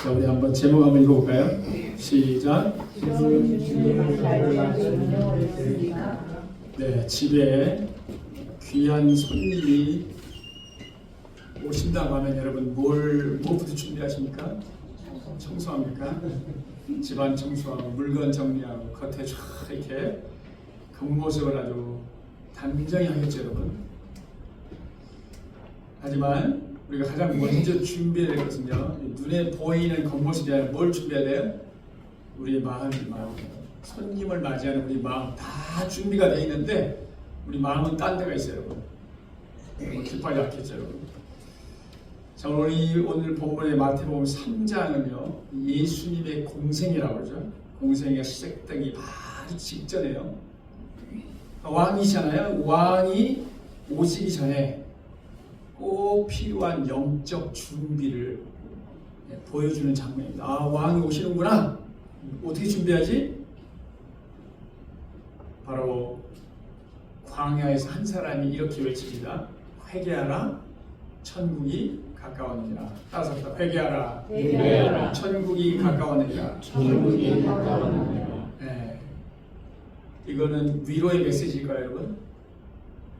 자, 우리 한번 제목 한번 읽어볼까요? 시작. 네, 집에 귀한 손님이 오신다고 하면 여러분 뭐부터 준비하십니까? 청소합니까? 집안 청소하고 물건 정리하고 겉에 쫙 이렇게 겉모습을 아주 단정히 하겠죠, 여러분. 하지만 우리가 가장 먼저 준비해야 될 것은요, 눈에 보이는 겉모습이 아니라 뭘 준비해야 돼요? 우리의 마음. 손님을 맞이하는 우리 마음 다 준비가 되어 있는데 우리 마음은 딴 데가 있어요, 여러분. 깃발이 약했죠, 여러분. 자, 오늘 본문의 마태복음 3장은요, 예수님의 공생이라고 그러죠. 공생애가 시작되기 바로 직전에요. 왕이잖아요. 왕이 오시기 전에 꼭 필요한 영적 준비를 보여주는 장면입니다. 아, 왕이 오시는구나. 어떻게 준비하지? 바로 광야에서 한 사람이 이렇게 외칩니다. 회개하라, 천국이 가까웠느니라. 따라서 회개하라, 회개하라, 천국이 가까웠느니라. 천국이 가까웠느니라. 네. 이거는 위로의 메시지일까요, 여러분?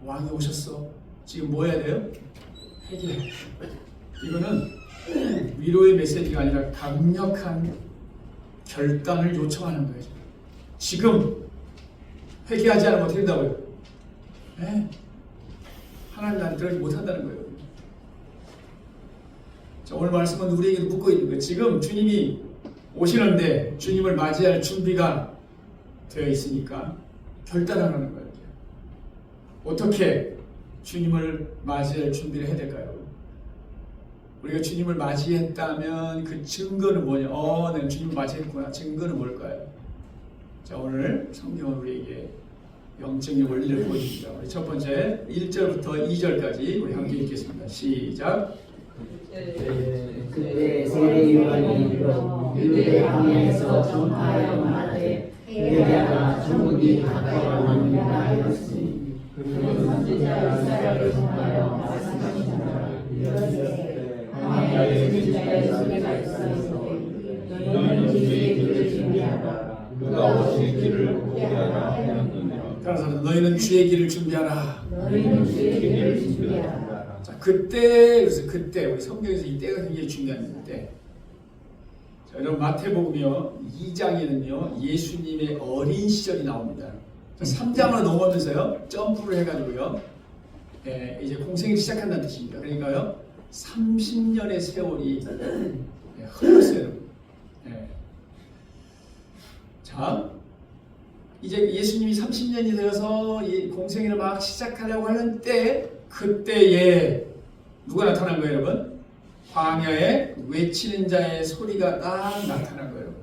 왕이 오셨어. 지금 뭐 해야 돼요? 회개. 이거는 위로의 메시지가 아니라 강력한 결단을 요청하는 거예요. 지금 회개하지 않으면 어떻게 된다고요? 네. 하나님 나를 들어주지 못한다는 거예요. 자, 오늘 말씀은 우리에게도 묻고 있는 거예요. 지금 주님이 오시는데 주님을 맞이할 준비가 되어 있으니까 결단하는 거예요. 어떻게 주님을 맞이할 준비를 해야 될까요? 우리가 주님을 맞이했다면 그 증거는 뭐냐? 내가 주님을 맞이했구나. 증거는 뭘까요? 자, 오늘 성경은 우리에게 영적인 원리를 보여줍니다. 우리 첫 번째 1절부터 2절까지 우리 함께 읽겠습니다. 시작. 그때 세례 요한이 유대 광야에서 전파하여 말하되 회개하라, 천국이 가까웠느니라 하였으니 그는 선지자 이사야를 통하여 말씀하시니라. 이르시되 광야에 선지자의 소리가 있어서 너희는 주의 길을 준비하라, 그가 오실 길을 공개하라 하였느니라. 따라서 너희는 주의 길을 준비하라. 너희는 주의 길을 준비하라. 자, 그때 우리 성경에서 이 때가 굉장히 중요한 때. 자, 여러분 마태복음이요 2장에는요 예수님의 어린 시절이 나옵니다. 3장으로 넘어오면서요 점프를 해가지고요 이제 공생이 시작한다는 뜻입니다. 그러니까요 30년의 세월이 흘렀어요. 자, 이제 예수님이 30년이 되어서 공생애를 막 시작하려고 하는 때, 그때에 누가 나타난 거예요, 여러분? 광야에 외치는 자의 소리가 딱 나타난 거예요.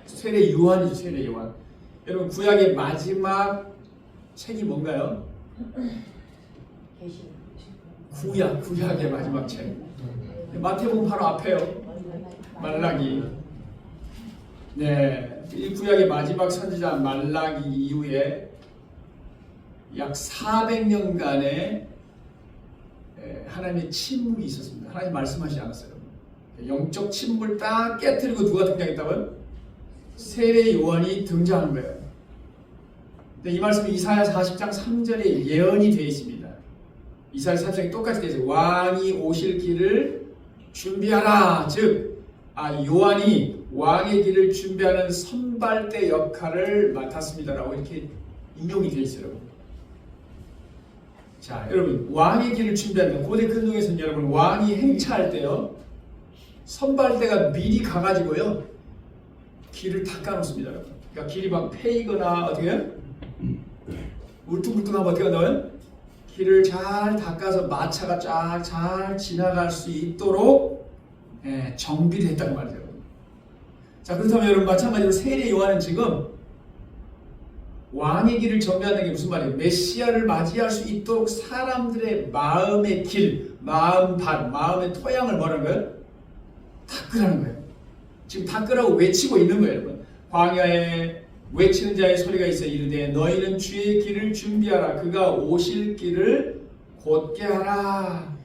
세례 요한이죠, 세례 요한. 여러분, 구약의 마지막 책이 뭔가요? 구약의 마지막 책. 마태복음 바로 앞에요. 말라기. 네, 이 구약의 마지막 선지자 말라기 이후에 약 400년간의 하나님의 침묵이 있었습니다. 하나님 말씀하시지 않았어요. 영적 침묵을 딱 깨뜨리고 누가 등장했다고요? 세례 요한이 등장한 거예요. 근데 이 말씀이 이사야 40장 3절에 예언이 되어 있습니다. 이사야 40장이 똑같이 되어 있어요. 왕이 오실 길을 준비하라. 즉, 요한이 왕의 길을 준비하는 선발대 역할을 맡았습니다라고 이렇게 인용이 되어 있어요. 자, 여러분, 왕의 길을 준비하는 고대 근동에서는 여러분 왕이 행차할 때요 선발대가 미리 가가지고요 길을 닦아놓습니다. 여러분. 그러니까 길이 막 패이거나 어떻게 해요? 울퉁불퉁하면 어떻게 한다고요? 길을 잘 닦아서 마차가 쫙 잘 지나갈 수 있도록 정비를 했다는 말이죠. 자, 그렇다면 여러분 마찬가지로 세례 요한은 지금 왕의 길을 정비하는 게 무슨 말이에요? 메시아를 맞이할 수 있도록 사람들의 마음의 길, 마음의 토양을 뭐라는 거예요? 닦으라는 거예요. 지금 닦으라고 외치고 있는 거예요, 여러분. 광야에 외치는 자의 소리가 있어 이르되 너희는 주의 길을 준비하라, 그가 오실 길을 곧게 하라.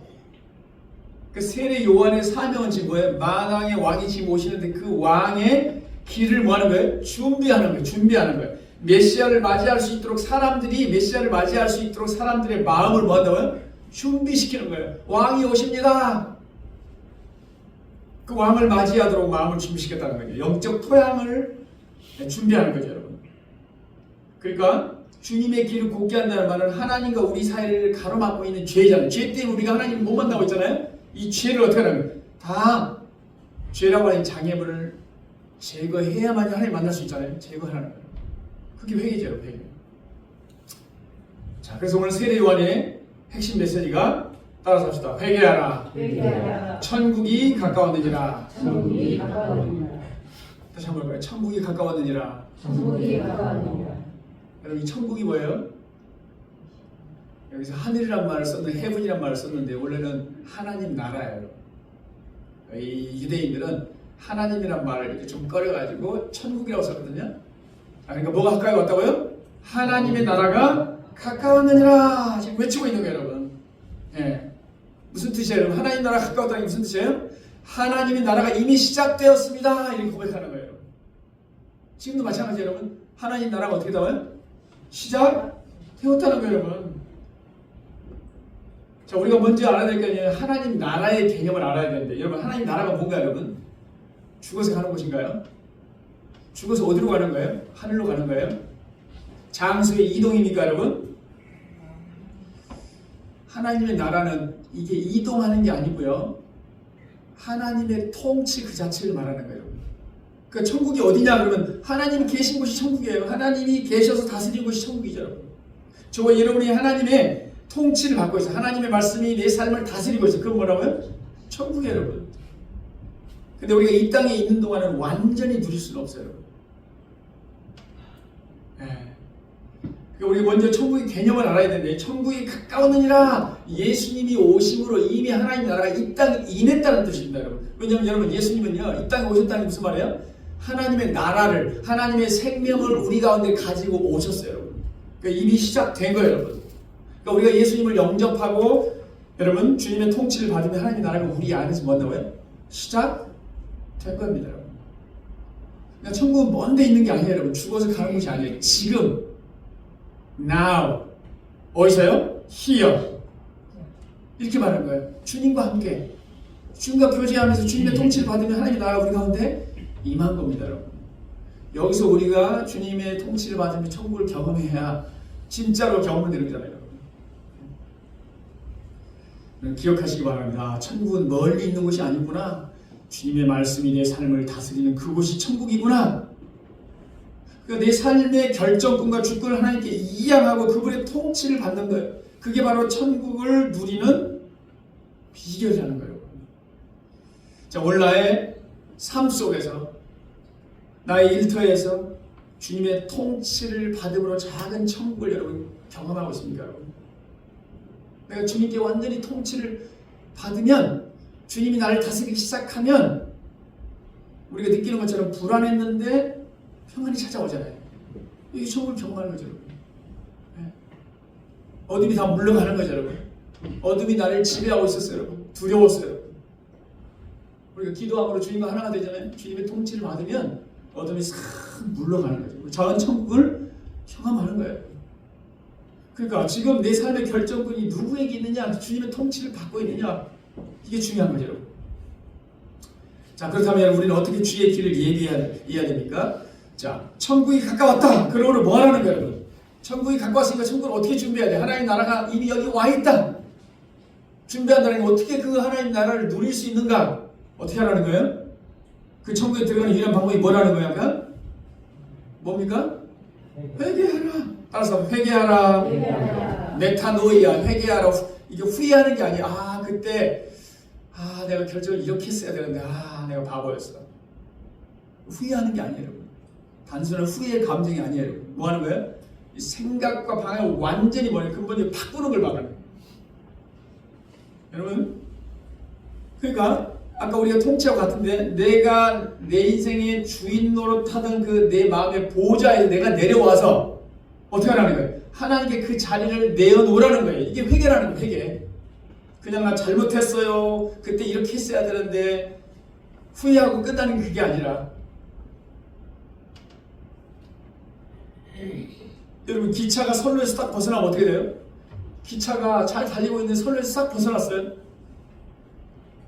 그 세례 요한의 사명은 지금 뭐예요? 만왕의 왕이 지금 오시는데 그 왕의 길을 뭐 하는 거예요? 준비하는 거예요. 준비하는 거예요. 메시아를 맞이할 수 있도록 메시아를 맞이할 수 있도록 사람들의 마음을 뭐 한다고요? 준비시키는 거예요. 왕이 오십니다. 그 왕을 맞이하도록 마음을 준비시켰다는 거예요. 영적 토양을 준비하는 거죠, 여러분. 그러니까 주님의 길을 곱게 한다는 말은 하나님과 우리 사이를 가로막고 있는 죄잖아요. 죄 때문에 우리가 하나님을 못 만나고 있잖아요. 이 죄를 어떻게 하는 거예요? 다 죄라고 하는 장애물을 제거해야만 하나님 만날 수 있잖아요. 제거하라는 거예요. 그게 회개죠, 회개. 자, 그래서 오늘 세례 요한의 핵심 메시지가 따라서 합시다. 회개하라. 회개하라. 천국이 가까웠느니라. 천국이 가까웠느니라. 다시 한번 볼까요? 천국이 가까웠느니라. 천국이 가까웠느니라. 여러분, 이 천국이 뭐예요? 여기서 하늘이란 말을 썼는데, 헤븐이란 말을 썼는데 원래는 하나님 나라예요. 이 유대인들은 하나님이란 말을 이렇게 좀 꺼려가지고 천국이라고 썼거든요. 그러니까 뭐가 가까이 왔다고요? 하나님의 나라가 가까웠느니라. 지금 외치고 있는 거예요, 여러분. 예. 무슨 뜻이에요, 여러분? 하나님 나라가 가까웠다는 게 무슨 뜻이에요? 하나님의 나라가 이미 시작되었습니다. 이렇게 고백하는 거예요, 여러분. 지금도 마찬가지예요, 여러분. 하나님 나라가 어떻게 나와요? 시작되었다는 거예요, 여러분. 자, 우리가 먼저 알아야 될 게 아니에요. 하나님 나라의 개념을 알아야 되는데, 여러분, 하나님 나라가 뭔가요, 여러분? 죽어서 가는 곳인가요? 죽어서 어디로 가는 거예요? 하늘로 가는 거예요? 장소의 이동입니까, 여러분? 하나님의 나라는 이게 이동하는 게 아니고요. 하나님의 통치 그 자체를 말하는 거예요. 그러니까 천국이 어디냐 그러면 하나님이 계신 곳이 천국이에요. 하나님이 계셔서 다스리는 곳이 천국이죠, 여러분. 저와 여러분이 하나님의 통치를 받고 있어요. 하나님의 말씀이 내 삶을 다스리고 있어요. 그건 뭐라고요? 천국이에요, 여러분. 근데 우리가 이 땅에 있는 동안은 완전히 누릴 수는 없어요, 여러분. 그러니까 우리가 먼저 천국의 개념을 알아야 되는데, 천국이 가까웠느니라. 예수님이 오심으로 이미 하나님 나라가 이 땅에 임했다는 뜻입니다, 여러분. 왜냐하면 여러분, 예수님은요, 이 땅에 오셨다는 게 무슨 말이에요? 하나님의 나라를, 하나님의 생명을 우리 가운데 가지고 오셨어요, 여러분. 그러니까 이미 시작된 거예요, 여러분. 그러니까 우리가 예수님을 영접하고 여러분 주님의 통치를 받으면 하나님의 나라가 우리 안에서 뭐냐고요? 시작될 겁니다, 여러분. 그러니까 천국은 먼 데 있는 게 아니에요, 여러분. 죽어서 가는 곳이 아니에요. 지금, now, 어디서요? here. 이렇게 말하는 거예요. 주님과 함께, 주님과 교제하면서 주님의 통치를 받으면 하나님의 나라가 우리 가운데 임한 겁니다, 여러분. 여기서 우리가 주님의 통치를 받으면 천국을 경험해야 진짜로 경험을 되는 거잖아요. 기억하시기 바랍니다. 천국은 멀리 있는 곳이 아니구나. 주님의 말씀이 내 삶을 다스리는 그곳이 천국이구나. 그러니까 내 삶의 결정권과 주권을 하나님께 이양하고 그분의 통치를 받는 거예요. 그게 바로 천국을 누리는 비결이라는 거예요. 자, 오늘 나의 삶 속에서, 나의 일터에서 주님의 통치를 받음으로 작은 천국을 여러분 경험하고 있습니까, 여러분? 내가 주님께 완전히 통치를 받으면, 주님이 나를 다스리기 시작하면 우리가 느끼는 것처럼 불안했는데 평안이 찾아오잖아요. 이게 천국을 경험하는 거죠, 여러분. 어둠이 다 물러가는 거죠, 여러분. 어둠이 나를 지배하고 있었어요, 여러분. 두려웠어요. 우리가 기도함으로 주님과 하나가 되잖아요. 주님의 통치를 받으면 어둠이 싹 물러가는 거죠. 작은 천국을 경험하는 거예요. 그러니까 지금 내 삶의 결정권이 누구에게 있느냐, 주님의 통치를 받고 있느냐, 이게 중요한 거죠, 여러분. 자, 그렇다면 우리는 어떻게 주의 길을 예비해야 됩니까? 자, 천국이 가까웠다. 그러므로 뭐 하라는 거예요, 여러분? 천국이 가까웠으니까 천국을 어떻게 준비해야 돼? 하나님 나라가 이미 여기 와 있다. 준비한다는 게 어떻게 그 하나님 나라를 누릴 수 있는가? 어떻게 하라는 거예요? 그 천국에 들어가는 유일한 방법이 뭐라는 거예요? 약간? 뭡니까? 회개하라. 따라서 회개하라. 회개하라. 메타노이아, 회개하라. 이게 후회하는 게 아니야. 아, 그때 내가 결정을 이렇게 했어야 되는데 내가 바보였어. 후회하는 게 아니에요, 여러분. 단순한 후회의 감정이 아니에요, 여러분. 뭐 하는 거예요? 이 생각과 방향을 완전히 근본적으로 바꾸는 걸 말하는 거예요. 여러분, 그러니까 아까 우리가 통치하고 같은데, 내가 내 인생의 주인 노릇하던 그 내 마음의 보좌에 내가 내려와서 어떻게 하라는 거예요? 하나님께 그 자리를 내어놓으라는 거예요. 이게 회개라는 거예요, 회개. 그냥 나 잘못했어요. 그때 이렇게 했어야 되는데 후회하고 끝나는 그게 아니라 여러분 기차가 선로에서 딱 벗어나면 어떻게 돼요? 기차가 잘 달리고 있는 선로에서 싹 벗어났어요.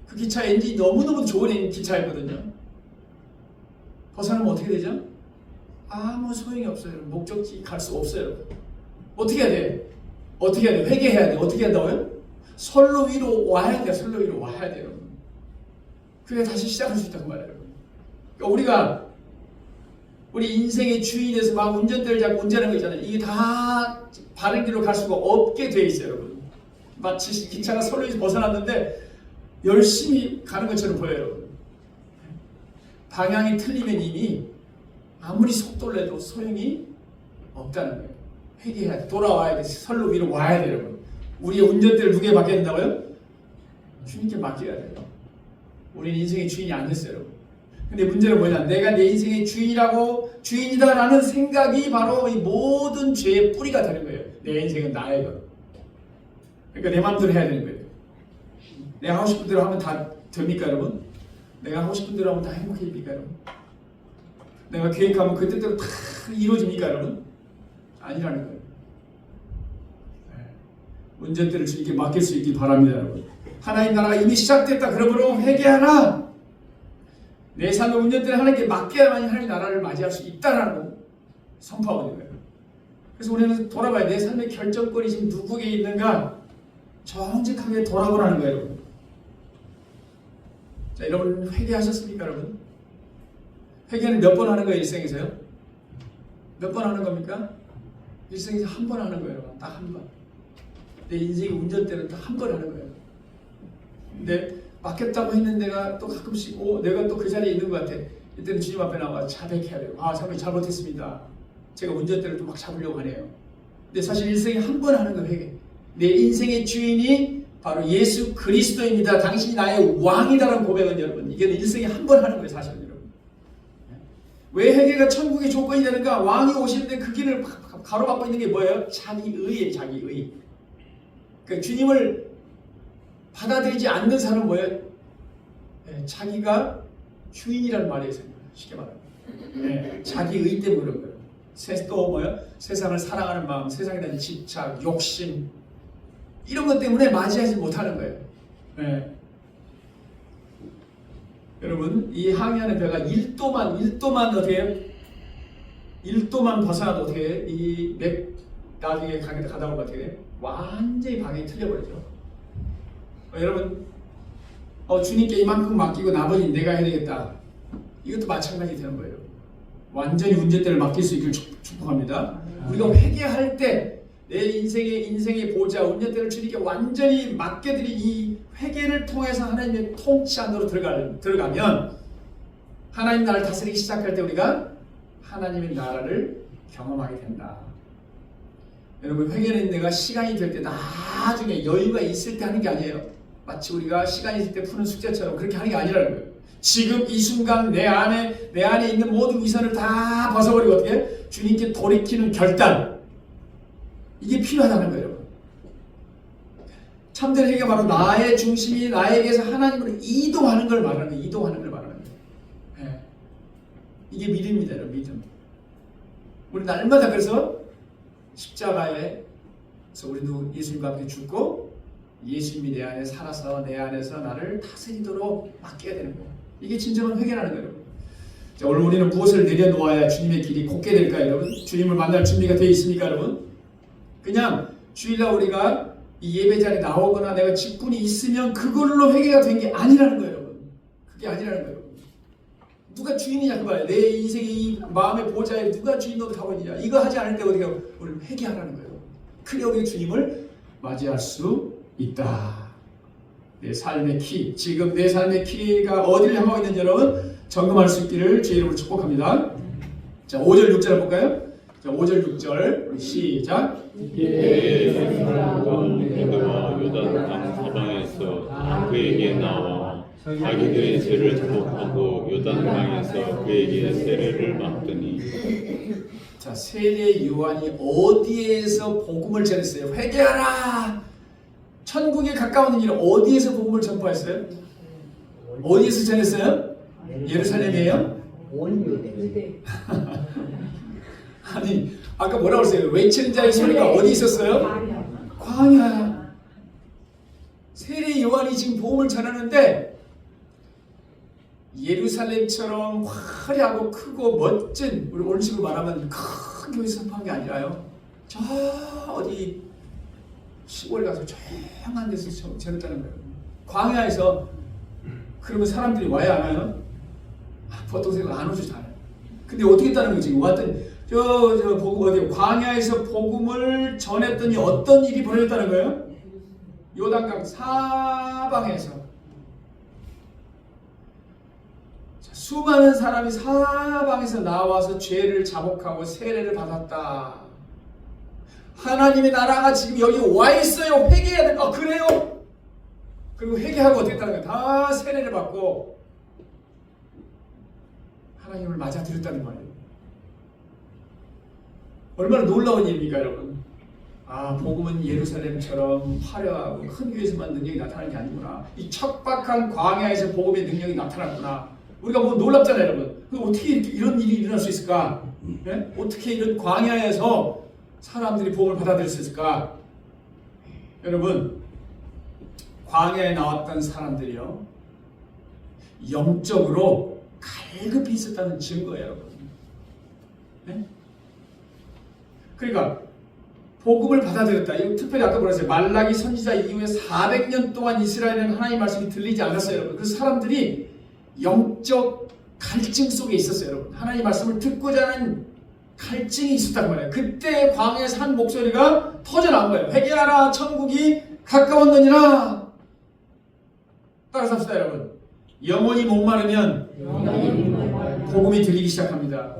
그 기차 엔진이 너무너무 좋은 기차였거든요. 벗어나면 어떻게 되죠? 아무 소용이 없어요. 목적지 갈 수 없어요. 어떻게 해야 돼? 어떻게 해야 돼? 회개해야 돼. 어떻게 한다고요? 선로 위로 와야 돼요. 선로 위로 와야 돼요. 그래야 다시 시작할 수 있다고 말해요. 그러니까 우리가 우리 인생의 주인에서 막 운전대를 잡고 운전하는 거 있잖아요. 이게 다 바른 길로 갈 수가 없게 돼 있어요, 여러분. 마치 기차가 선로에서 벗어났는데 열심히 가는 것처럼 보여요, 여러분. 방향이 틀리면 이미 아무리 속도를 내도 소용이 없다는 거예요. 회개해야 돼. 돌아와야 돼. 선로 위로 와야 돼요, 여러분. 우리의 운전대를 누구에게 맡겨야 된다고요? 주님께 맡겨야 돼요. 우리는 인생의 주인이 안 됐어요, 여러분. 근데 문제는 뭐냐? 내가 내 인생의 주인이다라는 생각이 바로 이 모든 죄의 뿌리가 되는 거예요. 내 인생은 나의 것. 그러니까 내 마음대로 해야 되는 거예요. 내가 하고 싶은 대로 하면 다 됩니까, 여러분? 내가 하고 싶은 대로 하면 다 행복해집니까, 여러분? 내가 계획하면 그 뜻대로 다 이루어집니까, 여러분? 아니라는 거예요. 운전대를 주님께 맡길 수 있기 바랍니다, 여러분. 하나님 나라가 이미 시작됐다. 그러므로 회개하라. 내 삶의 운전대를 하나님께 맡겨야만 하나님 나라를 맞이할 수 있다라고 선포하고 있는 거예요. 그래서 우리는 돌아봐야 내 삶의 결정권이 지금 누구에게 있는가 정직하게 돌아보라는 거예요, 여러분. 자, 여러분 회개하셨습니까, 여러분? 회개는 몇 번 하는 거예요, 일생에서요? 몇 번 하는 겁니까? 일생에서 한 번 하는 거예요, 딱 한 번. 내 인생의 운전대는 딱 한 번 하는 거예요. 근데 맡겼다고 했는데 내가 또 가끔씩 내가 또 그 자리에 있는 것 같아. 이때는 주님 앞에 나와 자백해야 돼요. 사람이 잘못했습니다. 제가 운전대를 또 막 잡으려고 하네요. 근데 사실 일생에 한 번 하는 거예요, 회개. 내 인생의 주인이 바로 예수 그리스도입니다. 당신이 나의 왕이다라는 고백은 여러분, 이게 일생에 한 번 하는 거예요, 사실은 여러분. 왜 회개가 천국의 조건이 되는가? 왕이 오시는데 그 길을 가로막고 있는 게 뭐예요? 자기의예요, 자기의. 그러니까 주님을 받아들이지 않는 사람은 뭐예요? 자기가 주인이라는 말이에요. 쉽게 말하면. 자기의 때문에 그런 거예요. 또 뭐예요? 세상을 사랑하는 마음, 세상에 대한 집착, 욕심 이런 것 때문에 맞이하지 못하는 거예요. 여러분 이 항해하는 배가 1도만 어떻게 해요? 1도만 벗어나도 어떻게 해요? 이 나중에 가다 보면 어떻게 해요? 완전히 방향이 틀려버리죠. 여러분 주님께 이만큼 맡기고 나머지는 내가 해야 되겠다. 이것도 마찬가지 되는 거예요. 완전히 운전대를 맡길 수 있기를 축복합니다. 우리가 회개할 때 내 인생의 보좌 운전대를 주님께 완전히 맡겨드린 이 회개를 통해서 하나님의 통치 안으로 들어가면 하나님 나라를 다스리기 시작할 때 우리가 하나님의 나라를 경험하게 된다. 여러분 회개는 내가 시간이 될 때 나중에 여유가 있을 때 하는 게 아니에요. 마치 우리가 시간이 있을 때 푸는 숙제처럼 그렇게 하는 게 아니라는 거예요. 지금 이 순간 내 안에 있는 모든 위선을 다 벗어버리고 어떻게 주님께 돌이키는 결단, 이게 필요하다는 거예요. 참된 회개가 바로 나의 중심이 나에게서 하나님으로 이동하는 걸 말하는 거예요. 이동하는 걸 말하는 거예요. 이게 믿음입니다, 여러분. 믿음. 우리 날마다 그래서 십자가에서 우리도 예수님과 함께 죽고 예수님이 내 안에 살아서 내 안에서 나를 다스리도록 맡겨야 되는 거예요. 이게 진정한 회개라는 거예요. 자, 오늘 우리는 무엇을 내려놓아야 주님의 길이 곱게 될까요, 여러분? 주님을 만날 준비가 되어 있습니까, 여러분? 그냥 주일날 우리가 이 예배 자리에 나오거나 내가 직분이 있으면 그걸로 회개가 된 게 아니라는 거예요, 여러분. 그게 아니라는 거예요. 누가 주인이냐 그거예요. 내 인생의 이 마음의 보좌에 누가 주인 노릇하고 있느냐. 이거 하지 않을 때 우리가 우리를 회개하라는 거예요. 그래야 우리가 주님을 맞이할 수 있다. 내 삶의 키, 지금 내 삶의 키가 어디를 향하고 있는지 여러분 점검할 수 있기를 주의 이름으로 축복합니다. 자, 5절 6절 볼까요? 자, 5절 6절 우리 시작. 베드로와 요단 땅 사방에서 그에게 나와 자기들의 죄를 자복하고 요단강에서 그에게 세례를 맡더니. 자, 세례 요한이 어디에서 복음을 전했어요? 회개하라! 천국에 가까운 일 어디에서 복음을 전파했어요? 어디에서 전했어요? 예루살렘이에요? 온 유대. 아니 아까 뭐라고 그랬어요? 외치는 자의 소리가 어디 있었어요? 광야. 세례 요한이 지금 복음을 전하는데 예루살렘처럼 화려하고 크고 멋진, 우리 오늘 식으로 말하면 큰 교회에서 선포한 게 아니라요, 저 어디 시골 가서 조용한 데서 전했다는 거예요. 광야에서. 그러면 사람들이 와야 하나요? 보통 생각 안 오죠, 잘. 근데 어떻게 했다는 거지? 왔더니 저 복음 어디 광야에서 복음을 전했더니 어떤 일이 벌어졌다는 거예요? 요단강 사방에서 수많은 사람이 사방에서 나와서 죄를 자복하고 세례를 받았다. 하나님의 나라가 지금 여기 와 있어요. 회개해야 돼. 그래요? 그리고 회개하고 어떻게 했다는 거예요? 다 세례를 받고 하나님을 맞아들였다는 거예요. 얼마나 놀라운 일입니까, 여러분? 아, 복음은 예루살렘처럼 화려하고 큰 교회에서만 능력이 나타나는 게 아니구나. 이 척박한 광야에서 복음의 능력이 나타났구나. 우리가 뭐 놀랍잖아요, 여러분. 어떻게 이런 일이 일어날 수 있을까? 네? 어떻게 이런 광야에서 사람들이 복음을 받아들일 수 있을까? 여러분, 광야에 나왔던 사람들이요, 영적으로 갈급히 있었다는 증거예요, 여러분. 네? 그러니까 복음을 받아들였다. 이거 특별히 아까 뭐랬어요? 말라기 선지자 이후에 400년 동안 이스라엘에는 하나님 말씀이 들리지 않았어요, 여러분. 그 사람들이 영적 갈증 속에 있었어요, 여러분. 하나님 말씀을 듣고자 하는 갈증이 있었단 말이에요. 그때 광야에서 한 목소리가 터져나온 거예요. 회개하라, 천국이 가까웠느니라. 따라서 합시다, 여러분. 영혼이 목마르면 복음이 들리기 시작합니다.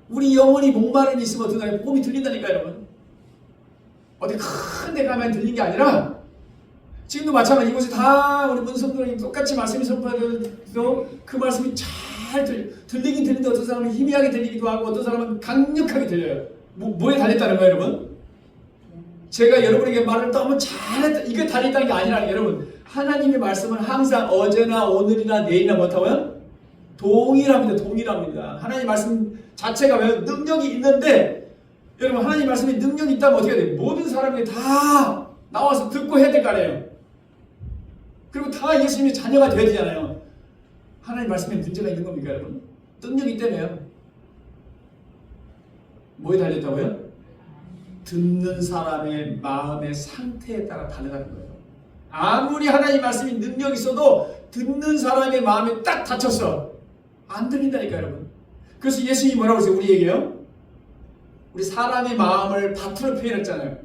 우리 영혼이 목마름이 있으면 어떤 날에 복음이 들린다니까요, 여러분. 어디 큰 데 가면 들린 게 아니라 지금도 마찬가지. 이곳에 다 우리 문성도님 똑같이 말씀이 선포되도 그 말씀이 잘 들리긴 들리는데 어떤 사람은 희미하게 들리기도 하고 어떤 사람은 강력하게 들려요. 뭐에 달렸다는 거예요, 여러분? 제가 여러분에게 말을 너무 잘했다, 이게 달렸다는 게 아니라, 여러분, 하나님의 말씀은 항상 어제나 오늘이나 내일이나 못하고요, 동일합니다. 동일합니다. 하나님의 말씀 자체가 왜 능력이 있는데, 여러분, 하나님의 말씀이 능력이 있다면 어떻게 해야 돼요? 모든 사람들이 다 나와서 듣고 해야 될 거 아니에요. 그리고 다 예수님의 자녀가 되어야 되잖아요. 하나님 말씀에 문제가 있는 겁니까, 여러분? 능력이 때문에요. 뭐에 달렸다고요? 듣는 사람의 마음의 상태에 따라 달려가는 거예요. 아무리 하나님 말씀이 능력이 있어도 듣는 사람의 마음이 딱 닫혔어. 안 들린다니까, 여러분. 그래서 예수님이 뭐라고 했어요? 우리에게요? 우리 사람의 마음을 밭으로 표현했잖아요.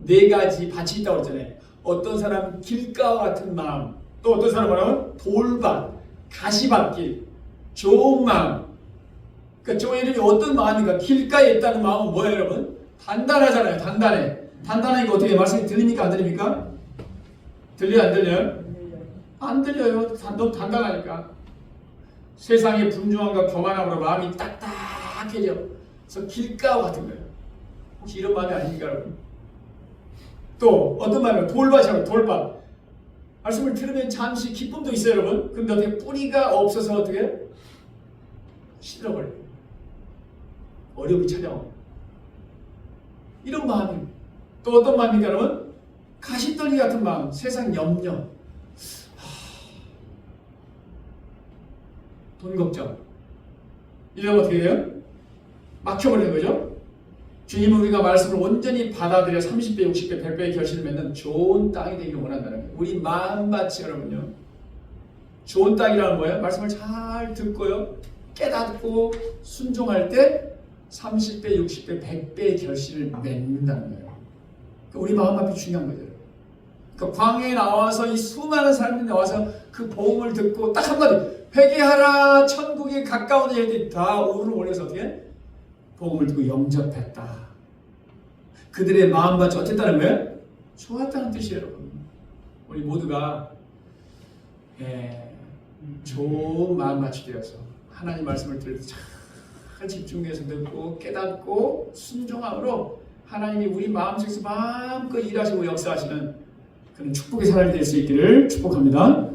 4가지 밭이 있다고 했잖아요. 어떤 사람은 길가와 같은 마음, 또 어떤 사람은 뭐라고? 돌밭, 가시밭길, 좋은 마음. 그러니까 저 이름이 어떤 마음인가? 길가에 있다는 마음은 뭐예요, 여러분? 단단하잖아요. 단단해. 단단하니까 어떻게 말씀이 들립니까? 안 들립니까? 들려요? 안 들려요? 안 들려요. 너무 단단하니까. 세상의 분주함과 교만함으로 마음이 딱딱해져. 그래서 길가와 같은 거예요. 혹시 이런 마음이 아닙니까, 여러분? 또 어떤 마음이에요? 돌밭이라고. 돌밭. 말씀을 들으면 잠시 기쁨도 있어요, 여러분. 근데 어떻게 뿌리가 없어서 어떻게 시들어버려요. 어려움이 찾아오고. 이런 마음이. 또 어떤 마음입니까, 여러분? 가시떨기 같은 마음. 세상 염려, 돈 걱정. 이러면 어떻게 돼요? 막혀버리는 거죠. 주님은 우리가 말씀을 온전히 받아들여 30배, 60배, 100배의 결실을 맺는 좋은 땅이 되기를 원한다는 거예요. 우리 마음밭이, 여러분요, 좋은 땅이라는 거예요. 말씀을 잘 듣고요, 깨닫고 순종할 때 30배, 60배, 100배의 결실을 맺는다는 거예요. 그러니까 우리 마음밭이 중요한 거죠. 그러니까 광야에 나와서 이 수많은 사람들이 나와서 그 복음을 듣고 딱 한마디, 회개하라, 천국에 가까운 일들이 다 오를 올려서 어떻게? 복음을 듣고 영접했다. 그들의 마음밭이 어땠다는 거예요? 좋았다는 뜻이에요, 여러분. 우리 모두가 좋은 마음밭이 되어서 하나님 말씀을 들을 때 잘 집중해서 듣고 깨닫고 순종함으로 하나님이 우리 마음속에서 마음껏 일하시고 역사하시는 그런 축복의 사람이 될 수 있기를 축복합니다.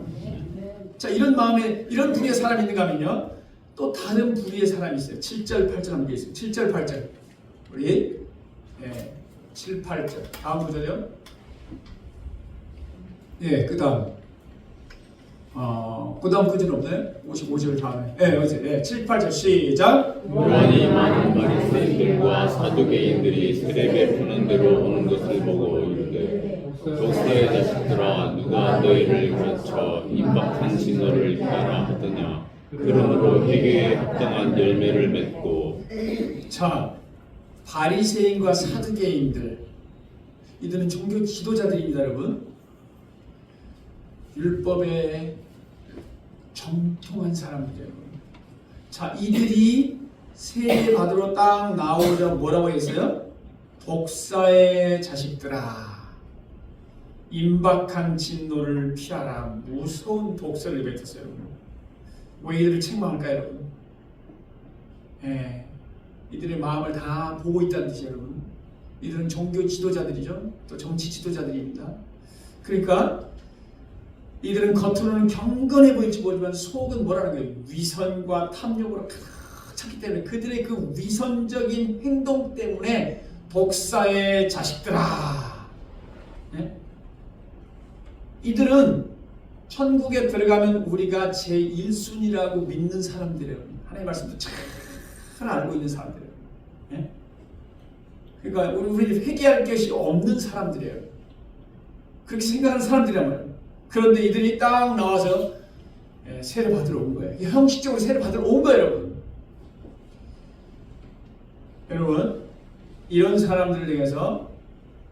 자, 이런 마음에 이런 부류의 사람이 있는가 하면요, 또 다른 부류의 사람이 있어요. 7절 8절 한번 있어요. 7절 8절 우리 7, 8절 다음 구절요. 그 다음 그 다음 구절 없나요? 55절 다음에 어제 7, 8절 시작. 요한이 많은 바리새인들과 사두개인들이 세례 베푸는 대로 오는 것을 보고 이르되 독사의 자식들아 누가 너희를 가르쳐 임박한 진노를 피하라 하더냐. 그러므로 회개에 합당한 열매를 맺고. 자, 바리새인과 사두개인들, 이들은 종교 지도자들입니다, 여러분. 율법에 정통한 사람들이에요. 자, 이들이 세례 받으러 딱 나오자 뭐라고 했어요? 독사의 자식들아, 임박한 진노를 피하라. 무서운 독사를 뱉었어요. 왜 이들을 책망할까요, 여러분? 이들의 마음을 다 보고 있다는 뜻이에요, 여러분. 이들은 종교 지도자들이죠. 또 정치 지도자들입니다. 그러니까 이들은 겉으로는 경건해 보일지 모르지만 속은 뭐라는 거예요? 위선과 탐욕으로 가득 찼기 때문에 그들의 그 위선적인 행동 때문에 독사의 자식들아. 이들은 천국에 들어가면 우리가 제1순위라고 믿는 사람들이에요. 하나님의 말씀도 잘 알고 있는 사람들이에요. 그러니까 우리 회개할 것이 없는 사람들이에요. 그렇게 생각하는 사람들이란 말이에요. 그런데 이들이 딱 나와서 세례 받으러 온 거예요. 형식적으로 세례 받으러 온 거예요, 여러분. 여러분, 이런 사람들을 향해서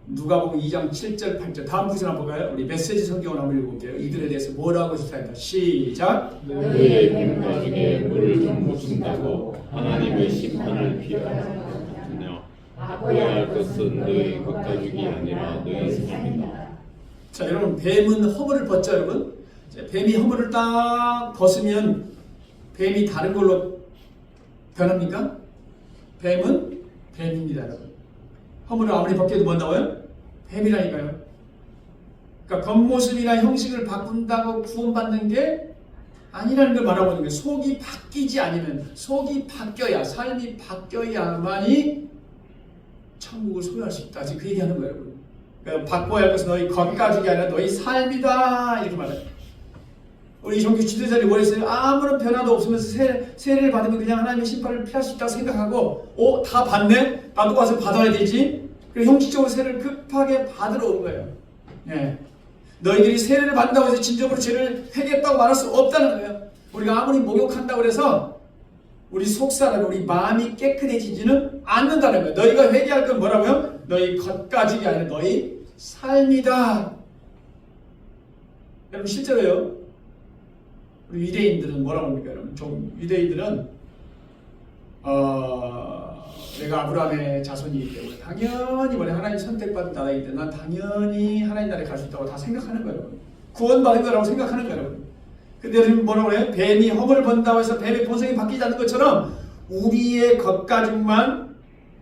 누가복음 2장 7절 8절 다음 구절 한번 볼까요? 우리 메시지 성경을 한번 읽어볼게요. 이들에 대해서 뭐라고 기록합니다. 시작. 너희의 빈 가죽에 물을 좀 묻힌다고 하나님의 심판을 피하느냐. 바꿔야 할 것은 너희 그 가죽이 아니라 너희 삶이다. 자, 여러분, 뱀은 허물을 벗죠, 여러분. 자, 뱀이 허물을 딱 벗으면 뱀이 다른 걸로 변합니까? 뱀은 뱀입니다, 여러분. 허물을 아무리 벗겨도 뭐 나와요? 뱀이라니까요. 그러니까 겉모습이나 형식을 바꾼다고 구원받는 게 아니라는 걸 말하고 있는 거예요. 속이 바뀌지 않으면, 속이 바뀌어야, 삶이 바뀌어야만이 천국을 소유할 수 있다. 지금 그 얘기하는 거예요, 여러분. 그러니까 바꿔야 할 것은 너희 겉가죽이 아니라 너희 삶이다. 이렇게 말해요. 우리 종교 지도자들이 뭐 했어요? 아무런 변화도 없으면서 세례를 받으면 그냥 하나님의 심판을 피할 수 있다고 생각하고 다 받네? 나도 가서 받아야 되지? 그리고 형식적으로 세례를 급하게 받으러 온 거예요. 너희들이 세례를 받는다고 해서 진정으로 죄를 회개했다고 말할 수 없다는 거예요. 우리가 아무리 목욕한다고 해서 우리 속사람, 우리 마음이 깨끗해지지는 않는다는 거예요. 너희가 회개할 건 뭐라고요? 너희 겉가죽이 아니라 너희 삶이다. 여러분, 실제로요, 우리 유대인들은 뭐라고 합니까? 여러분, 좀 유대인들은 내가 아브라함의 자손이기 때문에 당연히 원래 하나님 선택받은 나라이기 때문에 난 당연히 하나님 나라에 갈 수 있다고 다 생각하는 거예요, 여러분. 구원받은 거라고 생각하는 거예요, 여러분. 근데 여러분 뭐라고 해요? 뱀이 허물을 본다고 해서 뱀의 본성이 바뀌지 않는 것처럼 우리의 겉가죽만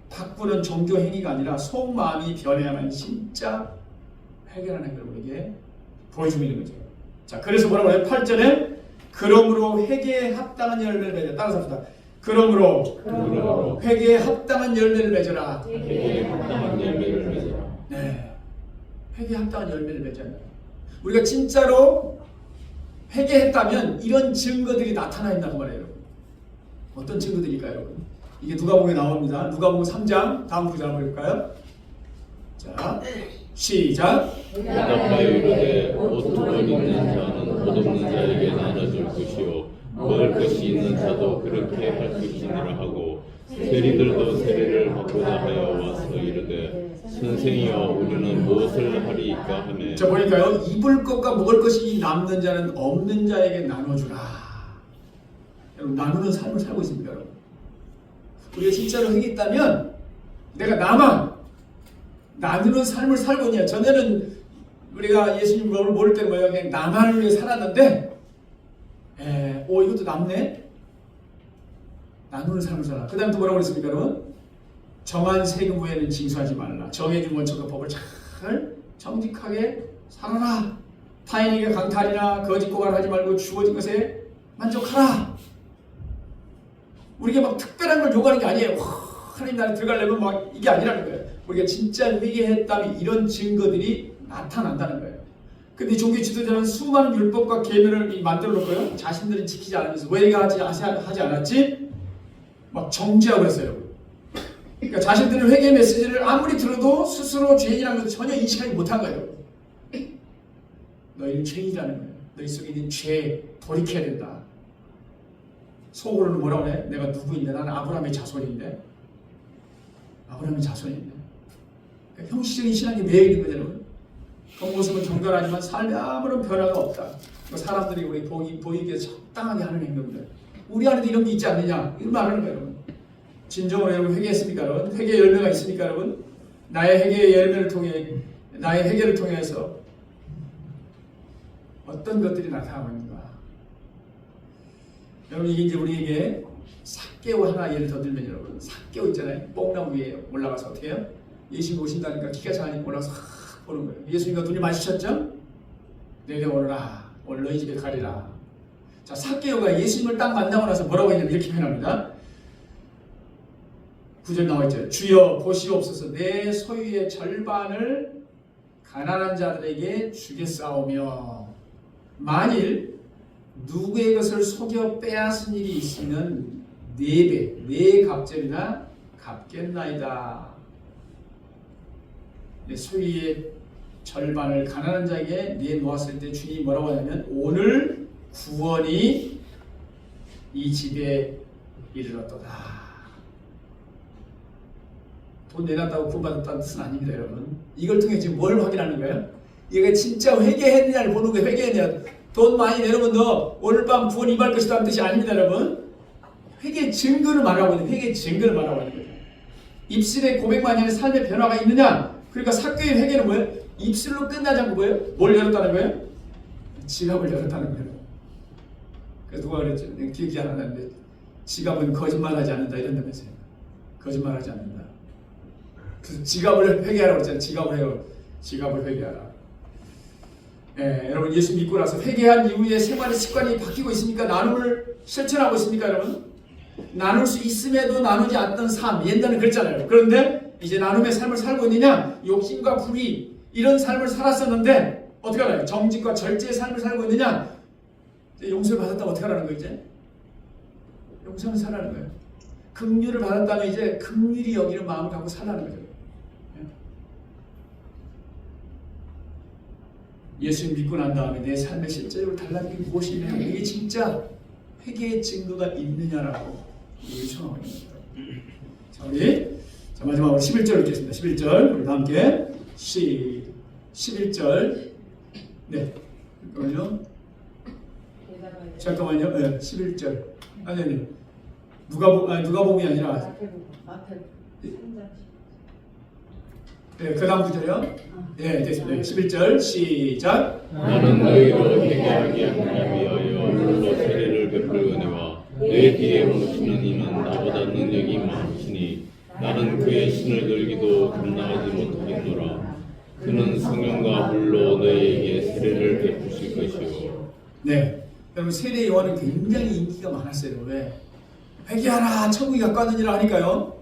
바꾸는 종교 행위가 아니라 속마음이 변해야만 진짜 해결하는 걸 우리에게 보여주고 있는 거죠. 자, 그래서 뭐라고 해요? 8절에 그러므로 회개에 합당한 열매를 맺어. 따라서 합시다. 그러므로 회개에 합당한 열매를 맺어라. 회개에 합당한 열매를 맺어라. 네, 회개에 합당한 열매를 맺어야 한다. 우리가 진짜로 회개했다면 이런 증거들이 나타나 있다고 말해요, 여러분. 어떤 증거들일까요, 여러분? 이게 누가복음에 나옵니다. 누가복음 3장 다음 구절 한번 볼까요? 자, 시작. 대답하여 이르되 옷 두 번 입는 자는 옷 없는 자에게 나눠줄 것이요 먹을 것이 있는 자도 그렇게 할 것이니라 하고 세리들도 세례를 받고자 하여 와서 이르되 선생이여 우리는 무엇을 하리이까 하매. 자, 보니까요, 입을 것과 먹을 것이 남는 자는 없는 자에게 나눠주라. 여러분, 나누는 삶을 살고 있습니다, 여러분. 우리가 진짜로 회개했다면 내가 나누는 삶을 살고 있냐. 전에는 우리가 예수님 모를 때는 뭐예요? 그냥 나만을 위해 살았는데 이것도 남네? 나누는 삶을 살아. 그 다음 또 뭐라고 그랬습니까, 여러분? 정한 세금 후에는 징수하지 말라. 정해진 원칙과 법을 잘 정직하게 살아라. 타인에게 강탈이나 거짓 고발하지 말고 주어진 것에 만족하라. 우리가 막 특별한 걸 요구하는 게 아니에요. 하나님 나라에 들어가려면 막 이게 아니라는 거예요. 우리가 진짜 회개했다면 이런 증거들이 나타난다는 거예요. 근데 종교 지도자는 수많은 율법과 계명을 만들어 놓고요. 자신들이 지키지 않으면서 왜 내가 하지 않았지? 막 정죄하고 그랬어요. 그러니까 자신들은 회개 메시지를 아무리 들어도 스스로 죄인이라는 것을 전혀 인식하지 못한 거예요. 너희는 죄인이라는 거예요. 너희 속에 있는 죄 돌이켜야 된다. 속으로는 뭐라고 해? 내가 누구인데? 나는 아브라함의 자손인데. 아브라함의 자손인데. 그러니까 형식적인 신앙이 매여 있는 거죠, 여러분. 겉모습은 정결하지만 삶에 아무런 변화가 없다. 사람들이 우리 보이기에 적당하게 하는 행동들. 우리 안에도 이런 게 있지 않느냐? 이런 말하는 거예요, 여러분. 진정으로 여러분 회개했습니까, 여러분? 회개 열매가 있습니까, 여러분? 나의 회개의 열매를 통해, 나의 회개를 통해서 어떤 것들이 나타나고 있는가? 여러분, 이게 이제 우리에게 삭개오 하나 예를 더 들면 여러분, 삭개오 있잖아요. 뽕나무 위에 올라가서 어떻게 해요? 예수님 오신다니까 기가 차니까 올라가서 보는 거예요. 예수님과 눈이 마주쳤죠? 내려오너라. 오늘 너희 집에 가리라. 자, 삭개오가 예수님을 딱 만나고 나서 뭐라고 했냐면 이렇게 표현합니다. 9절 나와 있죠. 주여 보시옵소서 내 소유의 절반을 가난한 자들에게 주겠사오며 만일 누구의 것을 속여 빼앗은 일이 있으면 4배, 4갑절이나 갚겠나이다. 내 소유의 절반을 가난한 자에게 내놓았을 때 주님이 뭐라고 하냐면 오늘 구원이 이 집에 이르렀도다. 돈 내놨다고 구원받았다는 뜻은 아닙니다, 여러분. 이걸 통해 지금 뭘 확인하는 거예요? 얘가 진짜 회개했느냐를 보는 거예요. 회개했느냐. 돈 많이 내놓으면 너 오늘 밤 구원 임할 것이다 하는 뜻이 아닙니다, 여러분. 회개 증거를 말하고 있는 회개 증거를 말하고 있는 거예요. 입술에 고백만이 아니라 삶의 변화가 있느냐? 그러니까 삭개의 회개는 뭐예요? 입술로 끝나지 않고 뭐예요? 뭘 열었다는 거예요? 지갑을 열었다는 거예요. 그래서 누가 그랬죠? 기억이 안 나는데 지갑은 거짓말하지 않는다 이런다면서요. 거짓말하지 않는다. 그래서 지갑을 회개하라고 했잖아요. 지갑을 회개하라. 예, 여러분 예수 믿고 나서 회개한 이후에 생활의 습관이 바뀌고 있습니까? 나눔을 실천하고 있습니까, 여러분? 나눌 수 있음에도 나누지 않던 삶, 옛날에는 그랬잖아요. 그런데 이제 나눔의 삶을 살고 있느냐? 욕심과 불의 이런 삶을 살았었는데 어떻게 하나요? 정직과 절제의 삶을 살고 있느냐? 용서를 받았다면 어떻게 하라는 거예요, 이제? 용서는 살라는 거예요. 긍휼을 받았다면 이제 긍휼히 여기는 마음을 갖고 살라는 거죠. 예수 믿고 난 다음에 내 삶의 실제로 달라진 게 무엇이냐? 이게 진짜 회개의 증거가 있느냐라고 우리 청하고 있는 거예요. 자, 우리 마지막으로 11절 읽겠습니다. 11절 우리 다 함께 11절 네 잠깐만요. 네, 11절 아니 누가복음이 아니라 네, 그 다음 구절이요. 네, 됐습니다. 11절 시작. 나는 너희로 회개하게 하기 위하여 홀로 세례를 베풀 은혜와 내 뒤에 오시는 이는 나보다 능력이 많으시니 나는 그의 신을 들기도 감당하지 못하겠노라. 그는 성령과 불로 너희에게 세례를 베푸실 것이요. 네, 여러분 세례 요한은 굉장히 인기가 많았어요. 왜? 회개하라 천국이 가까웠느니라 하니까요.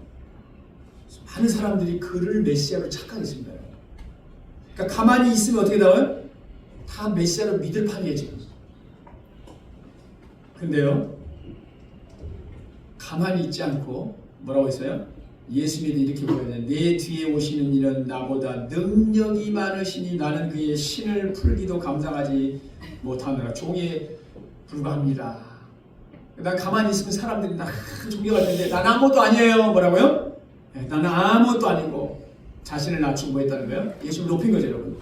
많은 사람들이 그를 메시아로 착각했습니다. 그러니까 가만히 있으면 어떻게 나와요? 다 메시아로 믿을 판이에요 지금. 근데요 가만히 있지 않고 뭐라고 했어요? 예수님이 이렇게 보여요. 내 뒤에 오시는 이는 나보다 능력이 많으시니 나는 그의 신을 풀기도 감당하지 못하느라 종에 불과합니다. 난 가만히 있으면 사람들이 나 존경할 텐데 난 아무것도 아니에요. 뭐라고요? 나는 아무것도 아니고 자신을 낮추고 뭐 했다는 거예요? 예수를 높인 거죠, 여러분.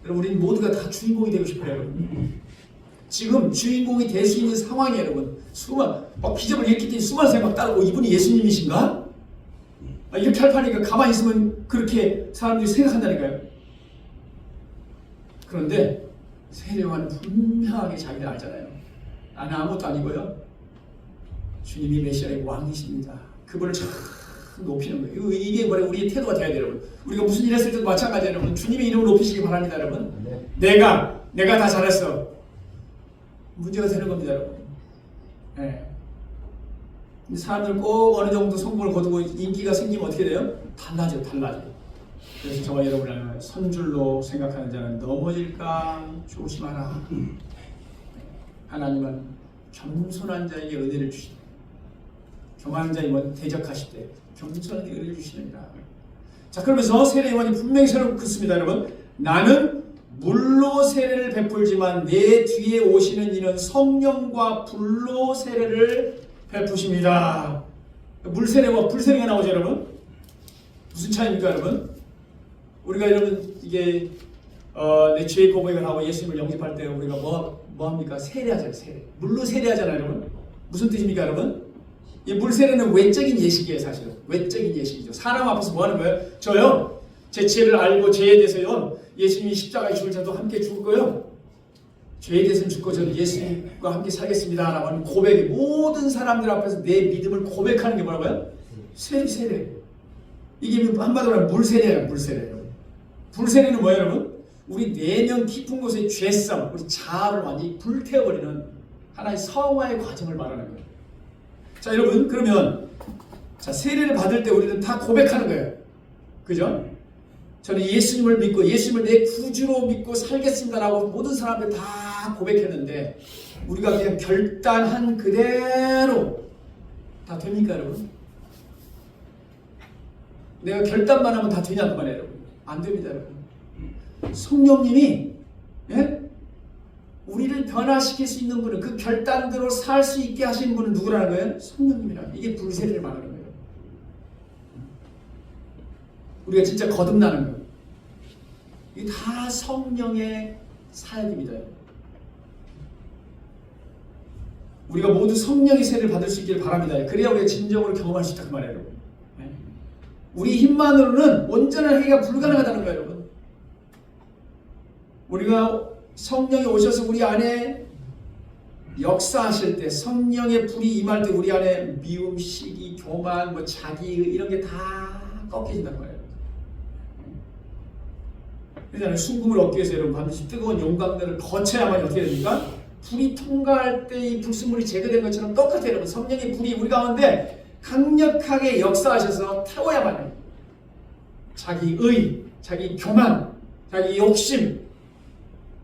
여러분, 우리는 모두가 다 주인공이 되고 싶어요, 여러분. 지금 주인공이 될 수 있는 상황이에요, 여러분. 막 기적을 일으키더니 수많은 사람이 막 따르고 이분이 예수님이신가? 이렇게 할 판이니까 가만히 있으면 그렇게 사람들이 생각한다니까요. 그런데 세례요한은 분명하게 자기를 알잖아요. 나는 아무것도 아니고요. 주님이 메시아의 왕이십니다. 그분을 잘 높이는 거예요. 이게 바로 우리의 태도가 돼야 돼요, 여러분. 우리가 무슨 일 했을 때도 마찬가지예요, 여러분. 주님의 이름을 높이시기 바랍니다, 여러분. 내가 다 잘했어. 문제가 되는 겁니다, 여러분. 네. 사람들 꼭 어느 정도 성공을 거두고 인기가 생기면 어떻게 돼요? 달라져. 그래서 저와 여러분을 선줄로 생각하는 자는 넘어질까 조심하라. 하나님은 겸손한 자에게 은혜를 주시다. 교만한 자에게 대적하실 때 겸손한 자에게 은혜를 주시느니라. 자, 그러면서 세례 요한이 분명히 세례를 긋습니다, 여러분. 나는 물로 세례를 베풀지만 내 뒤에 오시는 이는 성령과 불로 세례를 베푸십니다. 물 세례와 불 세례가 나오죠, 여러분. 무슨 차이입니까, 여러분? 우리가 여러분 이게 내 죄의 고백을 하고 예수님을 영접할 때 우리가 뭐 합니까? 세례하잖아요, 세례. 물로 세례하잖아요, 여러분. 무슨 뜻입니까, 여러분? 이 물 세례는 외적인 예식이에요, 사실은. 외적인 예식이죠. 사람 앞에서 뭐 하는 거예요? 저요, 제 죄를 알고 죄에 대해서요, 예수님이 십자가에 죽을 저도 함께 죽을 거예요. 죄에 대해서는 죽고 저는 예수님과 함께 살겠습니다 라고 하는 고백이, 모든 사람들 앞에서 내 믿음을 고백하는 게 뭐라고요? 세례. 이게 한마디로 하면 물세례예요, 물세례. 불세례는 뭐예요, 여러분? 우리 내면 깊은 곳의 죄성, 우리 자아를 완전히 불태워버리는 하나의 성화의 과정을 말하는 거예요. 자, 여러분, 그러면 자, 세례를 받을 때 우리는 다 고백하는 거예요. 그죠? 저는 예수님을 믿고 예수님을 내 구주로 믿고 살겠습니다라고 모든 사람들 다 고백했는데 우리가 그냥 결단한 그대로 다 됩니까, 여러분? 내가 결단만 하면 다 되냐고 말이에요, 여러분. 안 됩니다, 여러분. 성령님이 우리를 변화시킬 수 있는 분은, 그 결단대로 살 수 있게 하신 분은 누구라는 거예요? 성령님이라는. 이게 불세례를 말하는 거예요. 우리가 진짜 거듭나는 거예요. 이게 다 성령의 사역입니다. 우리가 모두 성령의 세례를 받을 수 있기를 바랍니다. 그래야 우리가 진정으로 경험할 수 있다, 그 말이에요, 여러분. 우리 힘만으로는 온전한 회개가 불가능하다는 거예요, 여러분. 우리가 성령이 오셔서 우리 안에 역사하실 때, 성령의 불이 임할 때 우리 안에 미움, 시기, 교만, 자기 이런 게 다 꺾여진단 말이에요. 그러잖아요. 순금을 얻기 위해서 여러분 반드시 뜨거운 용광로를 거쳐야만 어떻게 됩니까? 불이 통과할 때 이 불순물이 제거된 것처럼 똑같아요, 여러분. 성령의 불이 우리 가운데 강력하게 역사하셔서 태워야만 해요. 자기 의, 자기 교만, 자기 욕심.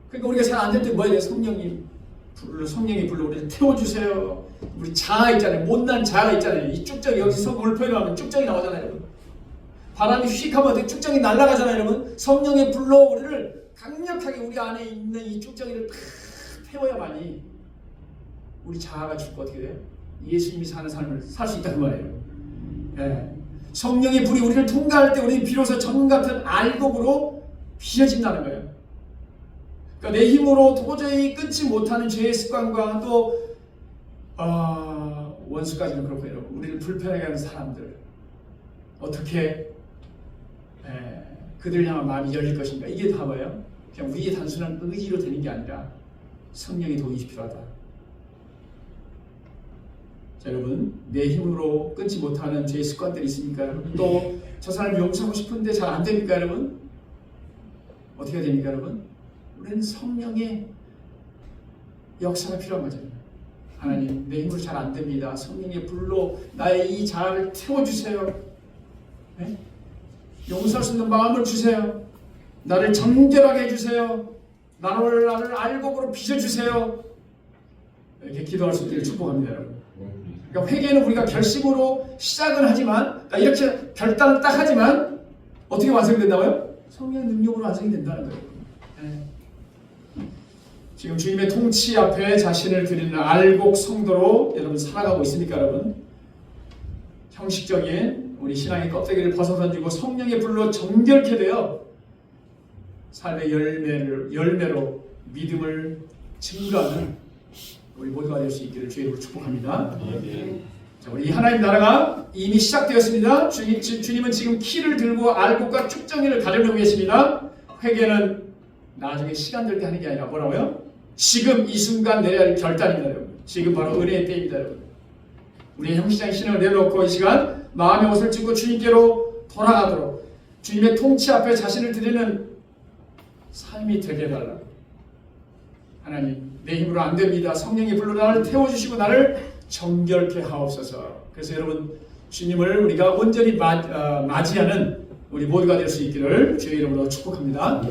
그러니까 우리가 잘 안 될 때 뭐예요? 성령의 불로 우리를 태워주세요. 우리 자아 있잖아요. 못난 자아 있잖아요. 이 쭉정이, 여기 성공을 표현하면 쭉정이 나오잖아요, 여러분. 바람이 휙 하면 쭉정이 날아가잖아요, 여러분. 성령의 불로 우리를 강력하게 우리 안에 있는 이 쭉정이를 탁 태워야만이 우리 자아가 죽고 어떻게 돼요? 예수님이 사는 삶을 살 수 있다는 말이에요. 예. 성령의 불이 우리를 통과할 때 우리는 비로소 전 같은 알곡으로 빚어진다는 거예요. 그러니까 내 힘으로 도저히 끊지 못하는 죄의 습관과 또 원수까지는 그렇고 여러분, 우리를 불편하게 하는 사람들 어떻게 그들 향한 마음이 열릴 것인가? 이게 다 뭐예요? 그냥 우리의 단순한 의지로 되는 게 아니라 성령의 도움이 필요하다. 자, 여러분, 내 힘으로 끊지 못하는 죄의 습관들이 있습니까, 여러분? 또 저 사람을 용서하고 싶은데 잘 안 됩니까, 여러분? 어떻게 됩니까, 여러분? 우리는 성령의 역사가 필요한 거죠. 하나님, 내 힘으로 잘 안 됩니다. 성령의 불로 나의 이 자아를 태워주세요. 네? 용서할 수 있는 마음을 주세요. 나를 정결하게 해주세요. 나를 알곡으로 빚어주세요. 이렇게 기도할 수 있기를 축복합니다, 여러분. 그러니까 회개는 우리가 결심으로 시작은 하지만, 이렇게 결단을 딱 하지만 어떻게 완성된다고요? 성령의 능력으로 완성이 된다는 거예요. 네. 지금 주님의 통치 앞에 자신을 드리는 알곡 성도로 여러분 살아가고 있습니까, 여러분? 형식적인 우리 신앙의 껍데기를 벗어던지고 성령의 불로 정결케 되어 삶의 열매로 믿음을 증거하는 우리 모두가 될 수 있기를 주의 이름으로 축복합니다. 자, 우리 하나님 나라가 이미 시작되었습니다. 주님은 지금 키를 들고 알곡과 쭉정이를 가려내고 계십니다. 회개는 나중에 시간 될 때 하는 게 아니라 뭐라고요? 지금 이 순간 내려야 할 결단입니다, 여러분. 지금 바로 은혜의 때입니다, 여러분. 우리 형식장 신앙을 내놓고 이 시간 마음의 옷을 찢고 주님께로 돌아가도록 주님의 통치 앞에 자신을 드리는 삶이 되게 해달라. 하나님, 내 힘으로 안 됩니다. 성령이 불러 나를 태워주시고 나를 정결케 하옵소서. 그래서 여러분, 주님을 우리가 온전히 맞이하는 우리 모두가 될 수 있기를 주의 이름으로 축복합니다.